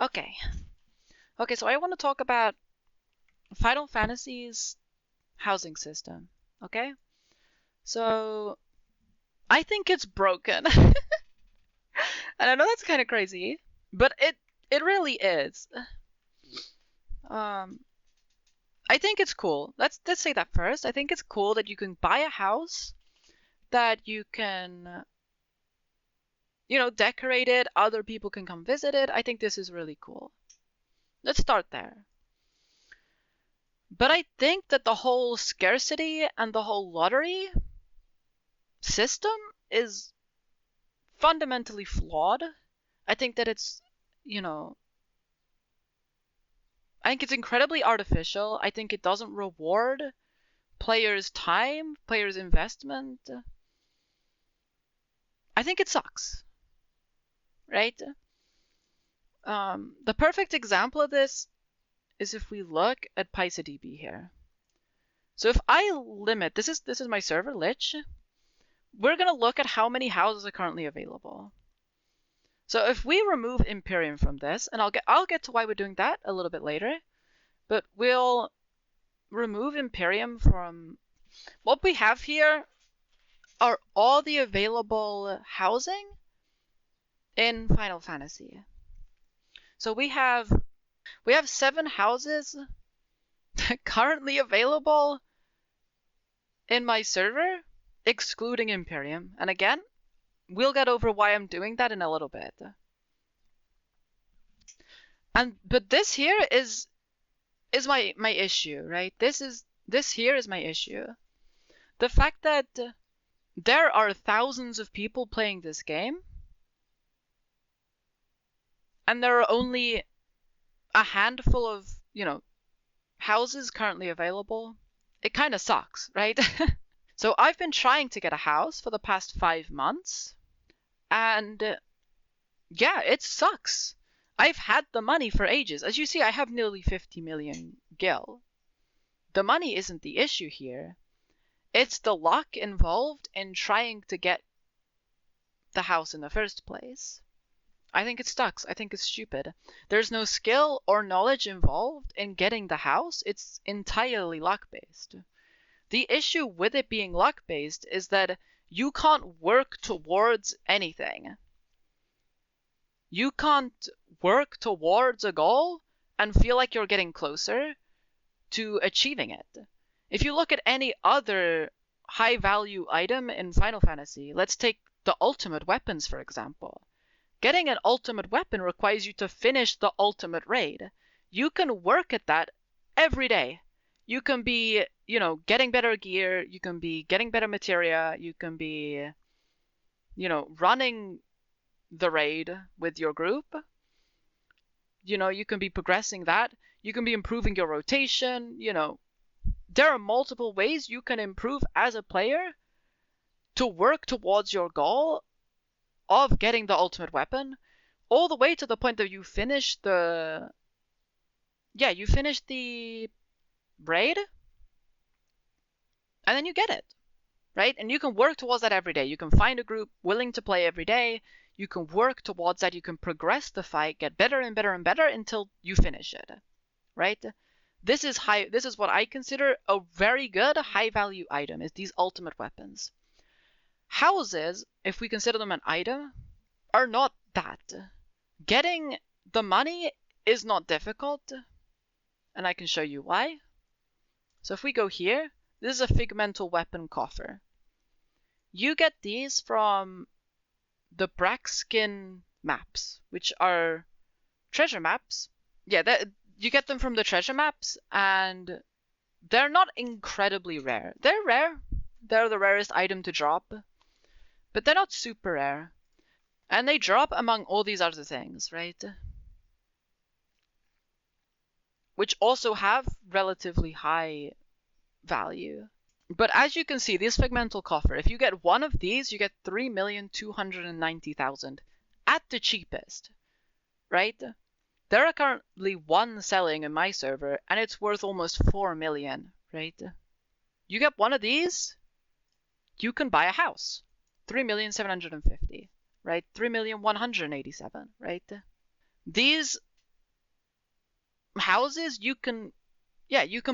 Okay. Okay, so I want to talk about Final Fantasy's housing system. Okay? So I think it's broken. And I know that's kind of crazy, but it really is. Um I think it's cool. Let's say that first. I think it's cool that you can buy a house that you can decorate it, other people can come visit it. I think this is really cool. Let's start there. But I think that the whole scarcity and the whole lottery system is fundamentally flawed. I think that I think it's incredibly artificial. I think it doesn't reward players' time, players' investment. I think it sucks, right? The perfect example of this is if we look at PysaDB here. So if I limit, this is my server, Lich. We're going to look at how many houses are currently available. So if we remove Imperium from this, and I'll get to why we're doing that a little bit later, but we'll remove Imperium from what we have here are all the available housing in Final Fantasy. So we have 7 houses currently available in my server, excluding Imperium. And again, we'll get over why I'm doing that in a little bit. But this here is my issue, right? This here is my issue. The fact that there are thousands of people playing this game, and there are only a handful of, houses currently available. It kind of sucks, right? So I've been trying to get a house for the past 5 months, and yeah, it sucks. I've had the money for ages. As you see, I have nearly 50 million gil. The money isn't the issue here. It's the luck involved in trying to get the house in the first place. I think it sucks. I think it's stupid. There's no skill or knowledge involved in getting the house. It's entirely luck-based. The issue with it being luck-based is that you can't work towards anything. You can't work towards a goal and feel like you're getting closer to achieving it. If you look at any other high-value item in Final Fantasy, let's take the ultimate weapons, for example. Getting an ultimate weapon requires you to finish the ultimate raid. You can work at that every day. You can be, getting better gear. You can be getting better materia. You can be, running the raid with your group. You can be progressing that. You can be improving your rotation. There are multiple ways you can improve as a player to work towards your goal of getting the ultimate weapon, all the way to the point that you finish the raid, and then you get it, right? And you can work towards that every day. You can find a group willing to play every day. You can work towards that. You can progress the fight, get better and better and better until you finish it, right? This is what I consider a very good high-value item, is these ultimate weapons. Houses, if we consider them an item, are not that. Getting the money is not difficult, and I can show you why. So if we go here, this is a Figmental Weapon Coffer. You get these from the Brackskin maps, which are treasure maps. Yeah, you get them from the treasure maps, and they're not incredibly rare. They're rare. They're the rarest item to drop, but they're not super rare. And they drop among all these other things, right? Which also have relatively high value. But as you can see, this Figmental Coffer, if you get one of these, you get 3,290,000 at the cheapest, right? There are currently 1 selling in my server, and it's worth almost 4 million, right? You get one of these, you can buy a house. 3,750,000, right? 3,187,000, right? These houses you can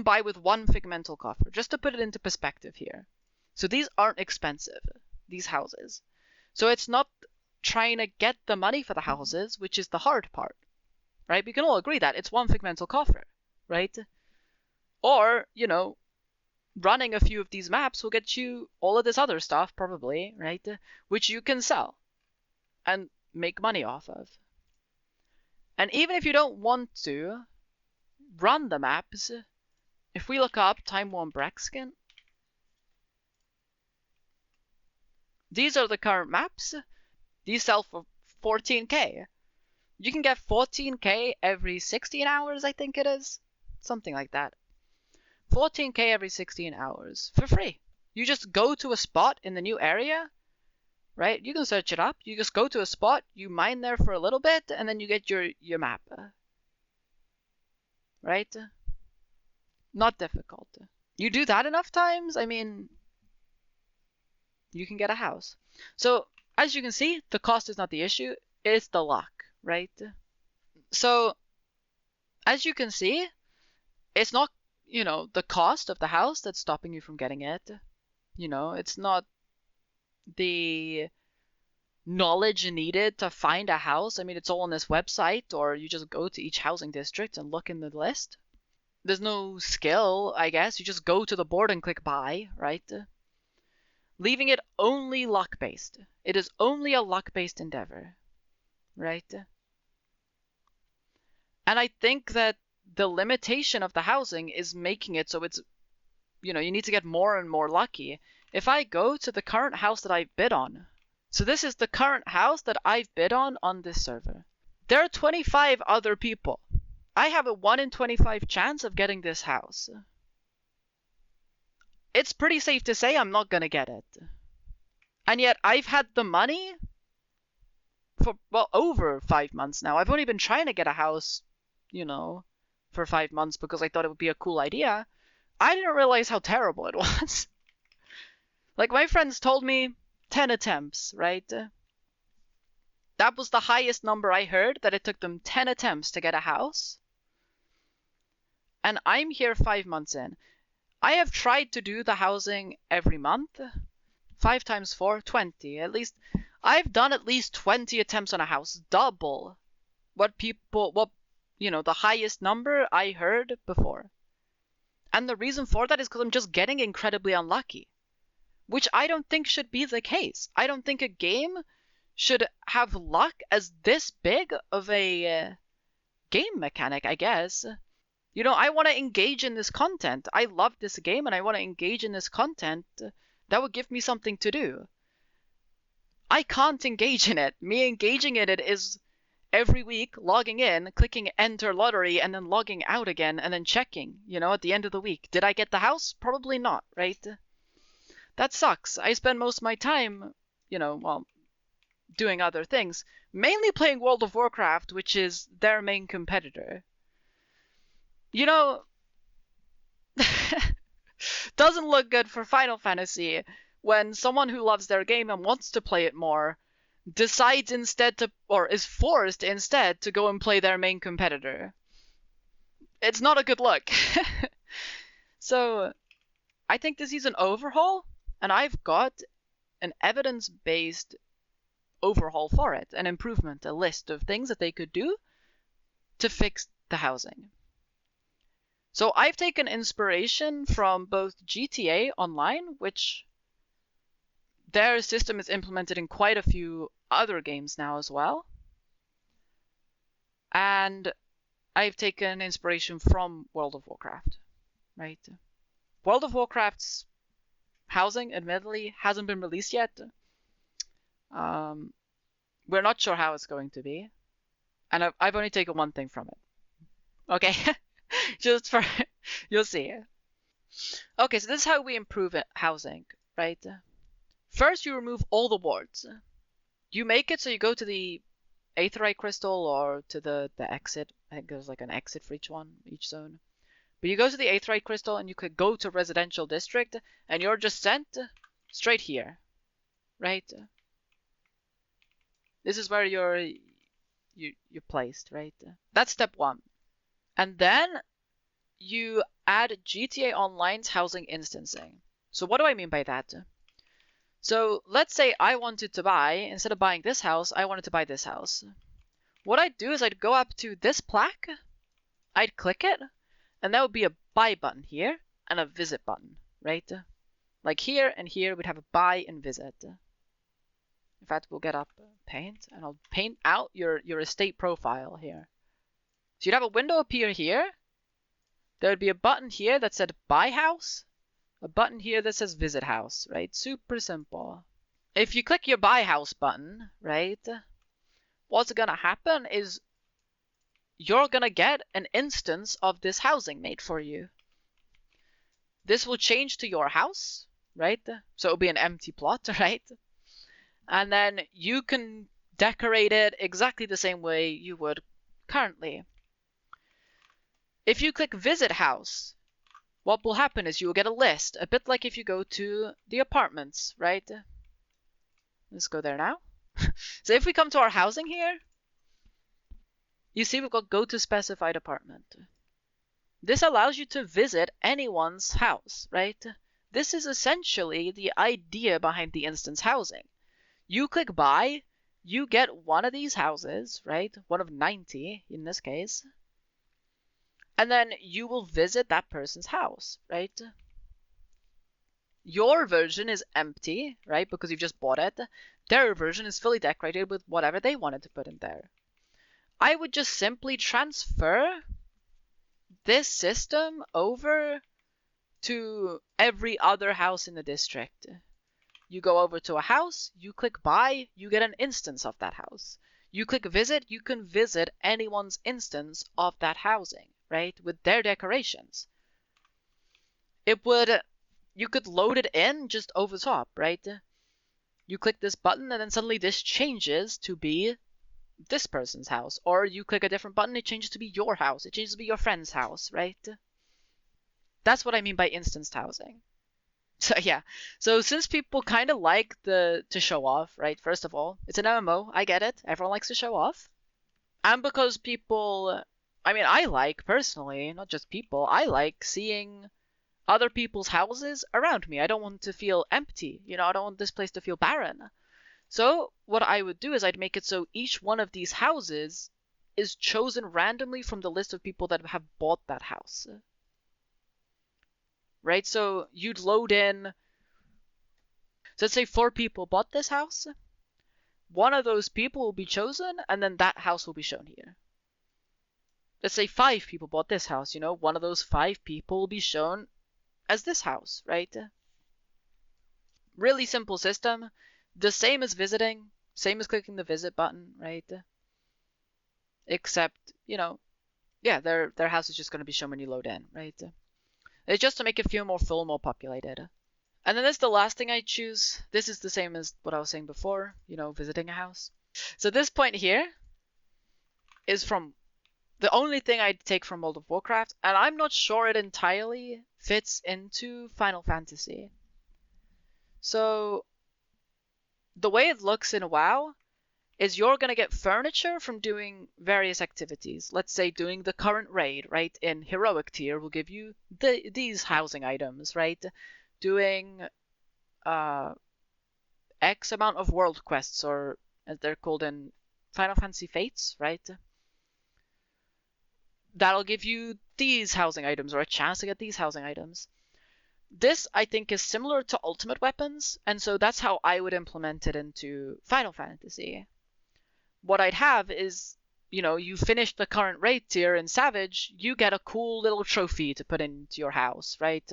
buy with one figmental coffer, just to put it into perspective here. So these aren't expensive, these houses. So it's not trying to get the money for the houses, which is the hard part, right? We can all agree that it's one figmental coffer, right? Or, running a few of these maps will get you all of this other stuff, probably, right? Which you can sell and make money off of. And even if you don't want to run the maps, if we look up Time Worn Brexkin, these are the current maps. These sell for 14k. You can get 14k every 16 hours, I think it is. Something like that. 14k every 16 hours for free. You just go to a spot in the new area, right? You can search it up. You just go to a spot, you mine there for a little bit, and then you get your map. Right? Not difficult. You do that enough times, I mean, you can get a house. So, as you can see, the cost is not the issue, it's the luck, right? So, as you can see, it's not, the cost of the house that's stopping you from getting it. It's not the knowledge needed to find a house. I mean, it's all on this website, or you just go to each housing district and look in the list. There's no skill, I guess. You just go to the board and click buy, right? Leaving it only luck-based. It is only a luck-based endeavor, right? And I think that the limitation of the housing is making it so it's, you need to get more and more lucky. If I go to the current house that I bid on, so this is the current house that I've bid on this server. There are 25 other people. I have a 1 in 25 chance of getting this house. It's pretty safe to say I'm not gonna get it. And yet I've had the money for, over 5 months now. I've only been trying to get a house, for 5 months because I thought it would be a cool idea. I didn't realize how terrible it was. Like, my friends told me 10 attempts, right? That was the highest number I heard, that it took them 10 attempts to get a house. And I'm here 5 months in. I have tried to do the housing every month. 5 times 4, 20. At least, I've done at least 20 attempts on a house. Double the highest number I heard before. And the reason for that is because I'm just getting incredibly unlucky. Which I don't think should be the case. I don't think a game should have luck as this big of a game mechanic, I guess. I want to engage in this content. I love this game and I want to engage in this content. That would give me something to do. I can't engage in it. Me engaging in it is every week logging in, clicking enter lottery, and then logging out again and then checking, at the end of the week. Did I get the house? Probably not, right? That sucks. I spend most of my time, doing other things. Mainly playing World of Warcraft, which is their main competitor. Doesn't look good for Final Fantasy when someone who loves their game and wants to play it more decides instead to, or is forced instead to go and play their main competitor. It's not a good look. So, I think this is an overhaul, and I've got an evidence-based overhaul for it, an improvement, a list of things that they could do to fix the housing. So I've taken inspiration from both GTA Online, which their system is implemented in quite a few other games now as well. And I've taken inspiration from World of Warcraft, right? World of Warcraft's housing, admittedly, hasn't been released yet. We're not sure how it's going to be. And I've only taken one thing from it. Okay? Just for, you'll see. Okay, so this is how we improve housing, right? First, you remove all the wards. You make it so you go to the Aetheryte Crystal or to the exit. I think there's like an exit for each zone. But you go to the Aetheryte Crystal and you could go to Residential District and you're just sent straight here, right? This is where you're placed, right? That's step 1. And then you add GTA Online's housing instancing. So what do I mean by that? So let's say I wanted to buy, instead of buying this house, I wanted to buy this house. What I'd do is I'd go up to this plaque, I'd click it, and that would be a buy button here and a visit button, right? Like here and here we'd have a buy and visit. In fact, we'll get up paint and I'll paint out your estate profile here. So you'd have a window appear here. There would be a button here that said buy house, a button here that says visit house, right? Super simple. If you click your buy house button, right, what's gonna happen is you're gonna get an instance of this housing made for you. This will change to your house, right? So it'll be an empty plot, right? And then you can decorate it exactly the same way you would currently. If you click visit house, what will happen is you will get a list, a bit like if you go to the apartments, right? Let's go there now. So if we come to our housing here, you see we've got go to specified apartment. This allows you to visit anyone's house, right? This is essentially the idea behind the instance housing. You click buy, you get one of these houses, right? One of 90 in this case. And then you will visit that person's house, right? Your version is empty, right? Because you've just bought it. Their version is fully decorated with whatever they wanted to put in there. I would just simply transfer this system over to every other house in the district. You go over to a house, you click buy, you get an instance of that house. You click visit, you can visit anyone's instance of that housing, right? With their decorations. You could load it in just over top, right? You click this button and then suddenly this changes to be this person's house. Or you click a different button, it changes to be your house. It changes to be your friend's house, right? That's what I mean by instanced housing. So yeah, so since people kind of like to show off, right? First of all, it's an MMO. I get it. Everyone likes to show off. And because people, I like personally, not just people, I like seeing other people's houses around me. I don't want to feel empty. I don't want this place to feel barren. So what I would do is I'd make it so each one of these houses is chosen randomly from the list of people that have bought that house. Right? So you'd load in, so let's say 4 people bought this house. One of those people will be chosen, and then that house will be shown here. Let's say 5 people bought this house, one of those 5 people will be shown as this house, right? Really simple system. The same as visiting, same as clicking the visit button, right? Except, yeah, their house is just going to be shown when you load in, right? It's just to make it feel more full, more populated. And then this is the last thing I choose. This is the same as what I was saying before, visiting a house. So this point here is from the only thing I'd take from World of Warcraft, and I'm not sure it entirely fits into Final Fantasy. So the way it looks in WoW is you're going to get furniture from doing various activities. Let's say doing the current raid, right? In Heroic tier will give you these housing items, right? Doing X amount of world quests, or as they're called in Final Fantasy Fates, right? That'll give you these housing items, or a chance to get these housing items. This, I think, is similar to Ultimate Weapons, and so that's how I would implement it into Final Fantasy. What I'd have is, you finish the current raid tier in Savage, you get a cool little trophy to put into your house, right?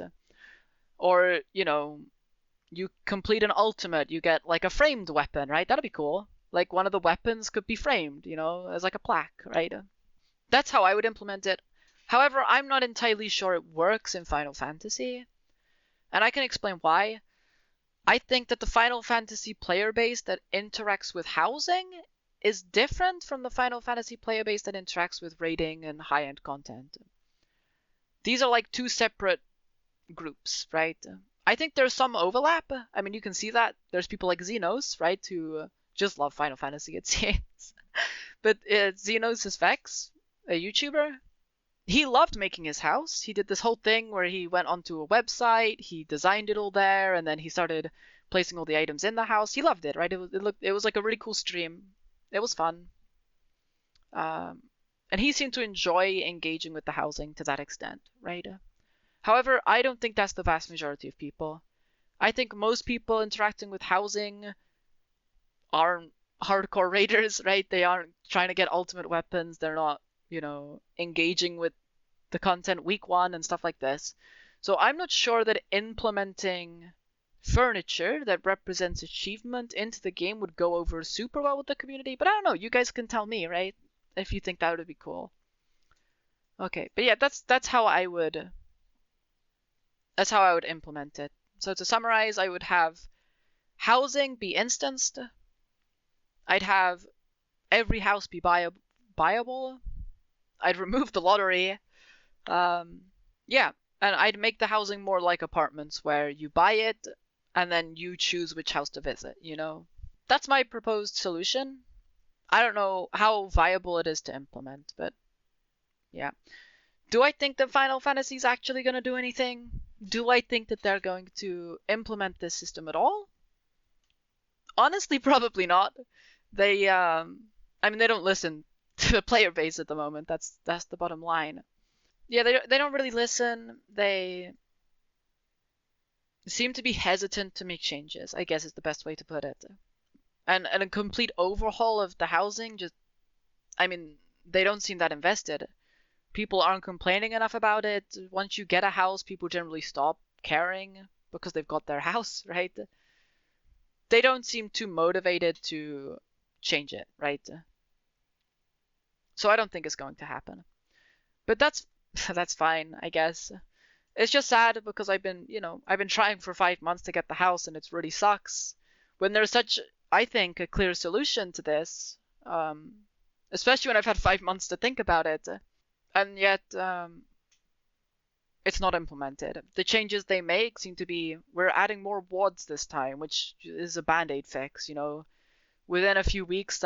Or, you complete an ultimate, you get like a framed weapon, right? That'd be cool. Like one of the weapons could be framed, as like a plaque, right? That's how I would implement it. However, I'm not entirely sure it works in Final Fantasy, and I can explain why. I think that the Final Fantasy player base that interacts with housing is different from the Final Fantasy player base that interacts with raiding and high-end content. These are like 2 separate groups, right? I think there's some overlap. You can see that. There's people like Xenos, right, who just love Final Fantasy, it seems. But Xenos is Vex, a YouTuber. he loved making his house. He did this whole thing where he went onto a website, he designed it all there, and then he started placing all the items in the house. He loved it, right? It was like a really cool stream. It was fun. And he seemed to enjoy engaging with the housing to that extent, right? However, I don't think that's the vast majority of people. I think most people interacting with housing aren't hardcore raiders, right? They aren't trying to get ultimate weapons. They're not, engaging with the content week one and stuff like this. So I'm not sure that implementing furniture that represents achievement into the game would go over super well with the community, but I don't know. You guys can tell me, right? If you think that would be cool. Okay, but yeah, that's how I would implement it. So to summarize, I would have housing be instanced. I'd have every house be buyable. I'd remove the lottery. Yeah, and I'd make the housing more like apartments where you buy it and then you choose which house to visit, That's my proposed solution. I don't know how viable it is to implement, but yeah. Do I think that Final Fantasy is actually going to do anything? Do I think that they're going to implement this system at all? Honestly, probably not. They, they don't listen to the player base at the moment. That's the bottom line. Yeah, they don't really listen. They seem to be hesitant to make changes, I guess is the best way to put it. And a complete overhaul of the housing they don't seem that invested. People aren't complaining enough about it. Once you get a house, people generally stop caring because they've got their house, right? They don't seem too motivated to change it, right? So I don't think it's going to happen. But that's fine, I guess. It's just sad because I've been trying for 5 months to get the house and it really sucks. When there's such, I think, a clear solution to this, especially when I've had 5 months to think about it, and yet it's not implemented. The changes they make seem to be, we're adding more wards this time, which is a band-aid fix, Within a few weeks,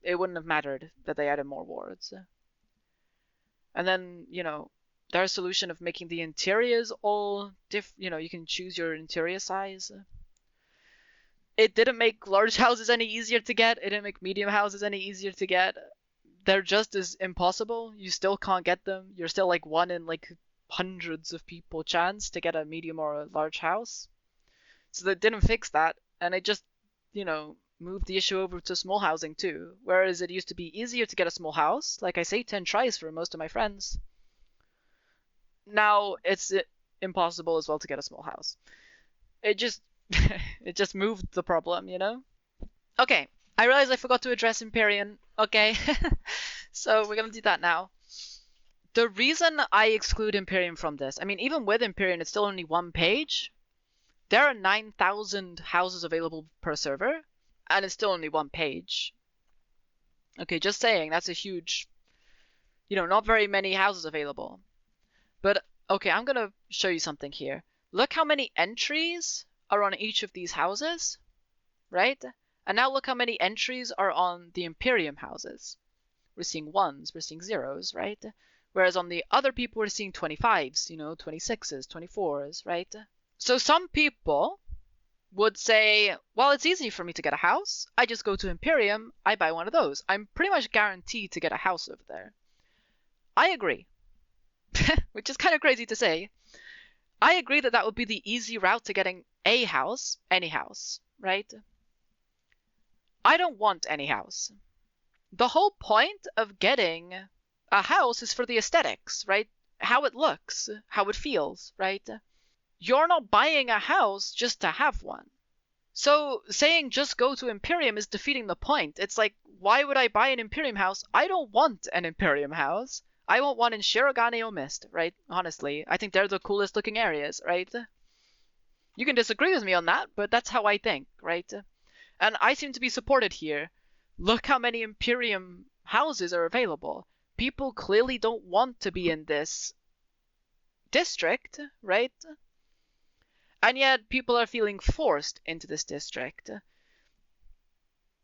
it wouldn't have mattered that they added more wards. And then, their solution of making the interiors all you can choose your interior size. It didn't make large houses any easier to get. It didn't make medium houses any easier to get. They're just as impossible. You still can't get them. You're still like one in like hundreds of people chance to get a medium or a large house. So they didn't fix that, and it just, moved the issue over to small housing too. Whereas it used to be easier to get a small house, like I say, 10 tries for most of my friends. Now it's impossible as well to get a small house. It just it just moved the problem, Okay, I realize I forgot to address Empyrean. Okay, so we're gonna do that now. The reason I exclude Empyrean from this, even with Empyrean, it's still only one page. There are 9,000 houses available per server, and it's still only one page. Okay, just saying, that's a huge, not very many houses available. But, okay, I'm gonna show you something here. Look how many entries are on each of these houses, right? And now look how many entries are on the Imperium houses. We're seeing 1s, we're seeing 0s, right? Whereas on the other people, we're seeing 25s, 26s, 24s, right? So some people would say, well, it's easy for me to get a house. I just go to Imperium, I buy one of those. I'm pretty much guaranteed to get a house over there. I agree. Which is kind of crazy to say. I agree that would be the easy route to getting a house, any house, right? I don't want any house. The whole point of getting a house is for the aesthetics, right? How it looks, how it feels, right? You're not buying a house just to have one. So saying just go to Imperium is defeating the point. It's like, why would I buy an Imperium house? I don't want an Imperium house. I want one in Shirogane or Mist, right? Honestly, I think they're the coolest looking areas, right? You can disagree with me on that, but that's how I think, right? And I seem to be supported here. Look how many Imperium houses are available. People clearly don't want to be in this district, right? And yet people are feeling forced into this district.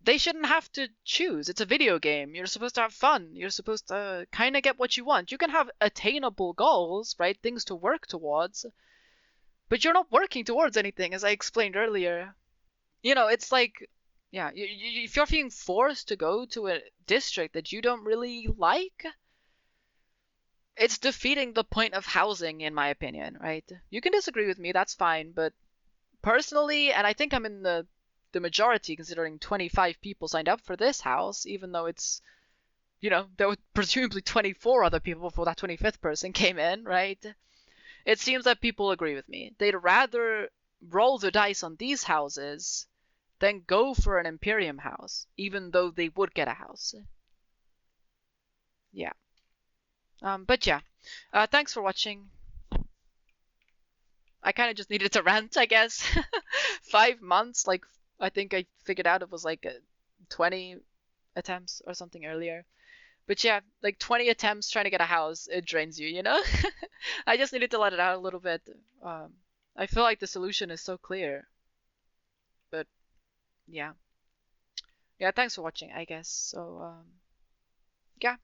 they shouldn't have to choose. It's a video game. You're supposed to have fun. You're supposed to kind of get what you want. You can have attainable goals, right? Things to work towards, but you're not working towards anything, as I explained earlier. It's like, yeah, if you're being forced to go to a district that you don't really like, it's defeating the point of housing, in my opinion, right? You can disagree with me, that's fine, but personally, and I think I'm in the majority, considering 25 people signed up for this house, even though it's, there were presumably 24 other people before that 25th person came in, right? It seems that people agree with me. They'd rather roll the dice on these houses than go for an Imperium house, even though they would get a house. Yeah. But yeah, thanks for watching. I kind of just needed to rant, I guess. 5 months, like, I think I figured out it was like 20 attempts or something earlier. But yeah, like 20 attempts trying to get a house, it drains you, you know? I just needed to let it out a little bit. I feel like the solution is so clear. But yeah. Yeah, thanks for watching, I guess. So, yeah.